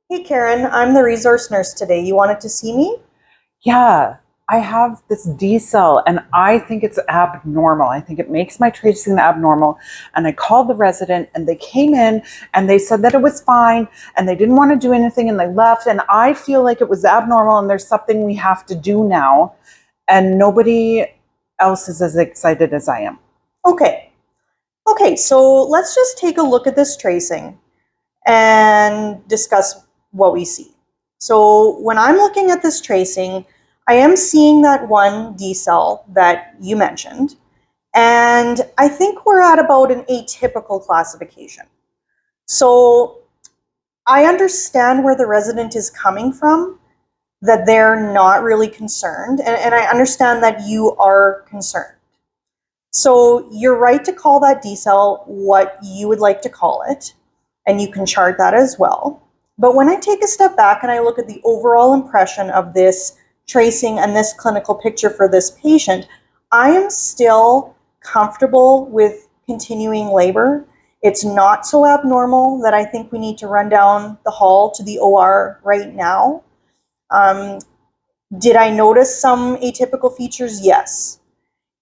Hey Karen, I'm the resource nurse today. You wanted to see me? Yeah, I have this D cell and I think it's abnormal. I think it makes my tracing abnormal. And I called the resident and they came in and they said that it was fine and they didn't want to do anything and they left. And I feel like it was abnormal and there's something we have to do now. And nobody else is as excited as I am. Okay. Okay, so let's just take a look at this tracing and discuss what we see. So when I'm looking at this tracing, I am seeing that one D cell that you mentioned, and I think we're at about an atypical classification. So I understand where the resident is coming from, that they're not really concerned, and I understand that you are concerned. So you're right to call that decel what you would like to call it, and you can chart that as well. But when I take a step back and I look at the overall impression of this tracing and this clinical picture for this patient, I am still comfortable with continuing labor. It's not so abnormal that I think we need to run down the hall to the OR right now. Um, did I notice some atypical features? Yes.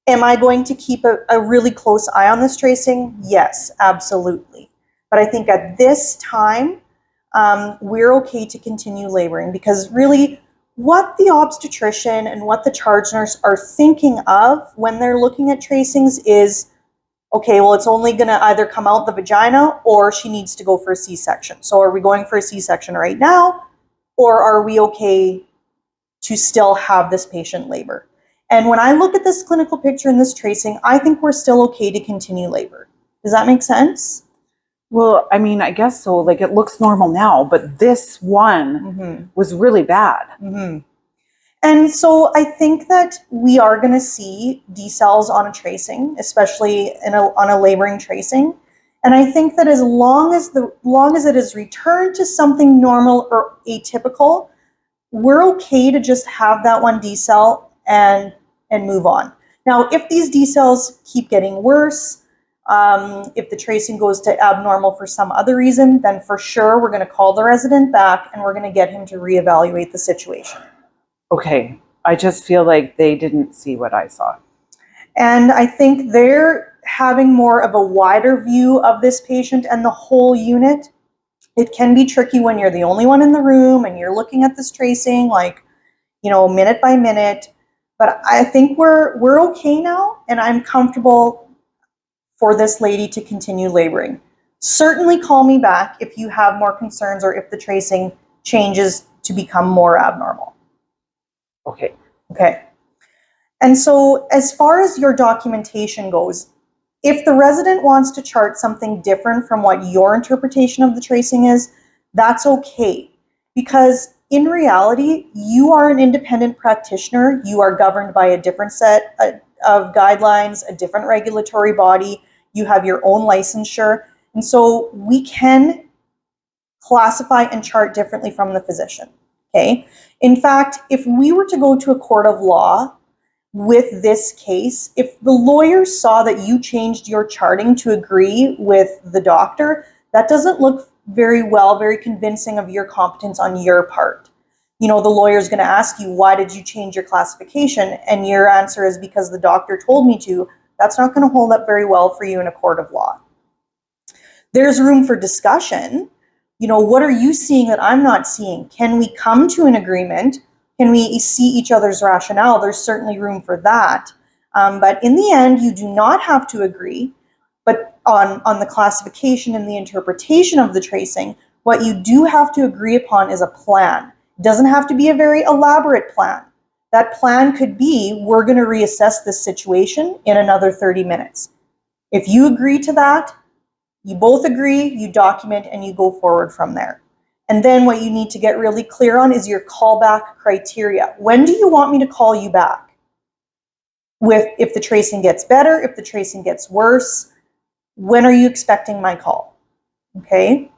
Am I going to keep a really close eye on this tracing? Yes, absolutely. But I think at this time, we're okay to continue laboring because really what the obstetrician and what the charge nurse are thinking of when they're looking at tracings is, okay, well, it's only going to either come out the vagina or she needs to go for a C-section. So are we going for a C-section right now, or are we okay to still have this patient labor? And when I look at this clinical picture and this tracing, I think we're still okay to continue labor. Does that make sense? Well, I mean, I guess so. Like it looks normal now, but this one was really bad. And so I think that we are going to see D cells on a tracing, especially on a laboring tracing. And I think that as long as it is returned to something normal or atypical, we're okay to just have that one D cell and move on. Now, if these D cells keep getting worse, if the tracing goes to abnormal for some other reason, then for sure we're going to call the resident back and we're going to get him to reevaluate the situation. Okay, I just feel like they didn't see what I saw. And I think they're having more of a wider view of this patient and the whole unit. It can be tricky when you're the only one in the room and you're looking at this tracing like, minute by minute. But I think we're okay now, and I'm comfortable for this lady to continue laboring. Certainly call me back if you have more concerns or if the tracing changes to become more abnormal. Okay. Okay. And so as far as your documentation goes, if the resident wants to chart something different from what your interpretation of the tracing is, that's okay. Because in reality, you are an independent practitioner. You are governed by a different set of guidelines, a different regulatory body. You have your own licensure. And so we can classify and chart differently from the physician. Okay. In fact, if we were to go to a court of law with this case, if the lawyer saw that you changed your charting to agree with the doctor, that doesn't look very convincing of your competence on your part. The lawyer's going to ask you, why did you change your classification? And your answer is because the doctor told me to. That's not going to hold up very well for you in a court of law. There's room for discussion. What are you seeing that I'm not seeing? Can we come to an agreement? Can we see each other's rationale? There's certainly room for that. But in the end, you do not have to agree. But on the classification and the interpretation of the tracing, what you do have to agree upon is a plan. It doesn't have to be a very elaborate plan. That plan could be, we're going to reassess this situation in another 30 minutes. If you agree to that, you both agree, you document, and you go forward from there. And then what you need to get really clear on is your callback criteria. When do you want me to call you back? If the tracing gets better, if the tracing gets worse, when are you expecting my call? Okay.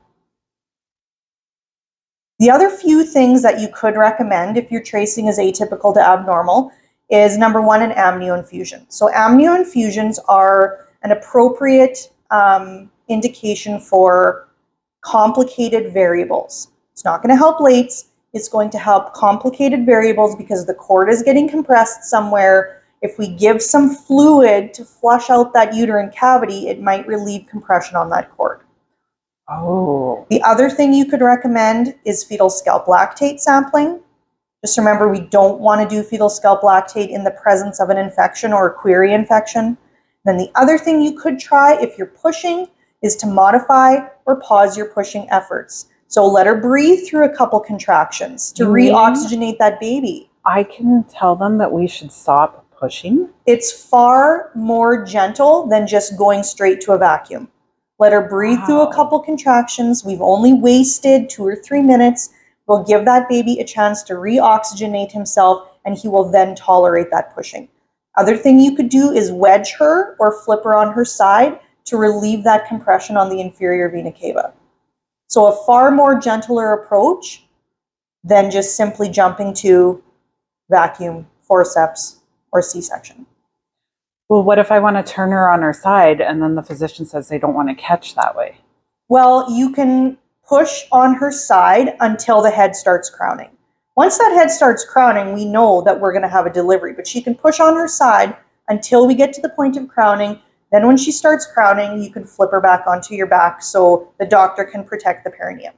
The other few things that you could recommend if your tracing is atypical to abnormal is, number one, an amnio infusion. So amnio infusions are an appropriate indication for complicated variables. It's not going to help lates. It's going to help complicated variables because the cord is getting compressed somewhere. If we give some fluid to flush out that uterine cavity, it might relieve compression on that cord. Oh. The other thing you could recommend is fetal scalp lactate sampling. Just remember, we don't want to do fetal scalp lactate in the presence of an infection or a query infection. Then the other thing you could try if you're pushing is to modify or pause your pushing efforts. So let her breathe through a couple contractions to re-oxygenate that baby. I can tell them that we should stop pushing? It's far more gentle than just going straight to a vacuum. Let her breathe through a couple contractions. We've only wasted 2 or 3 minutes. We'll give that baby a chance to re-oxygenate himself, and he will then tolerate that pushing. Other thing you could do is wedge her or flip her on her side to relieve that compression on the inferior vena cava. So a far more gentler approach than just simply jumping to vacuum, forceps, or C-section. Well, what if I want to turn her on her side and then the physician says they don't want to catch that way? Well, you can push on her side until the head starts crowning. Once that head starts crowning, we know that we're going to have a delivery, but she can push on her side until we get to the point of crowning. Then when she starts crowning, you can flip her back onto your back so the doctor can protect the perineum.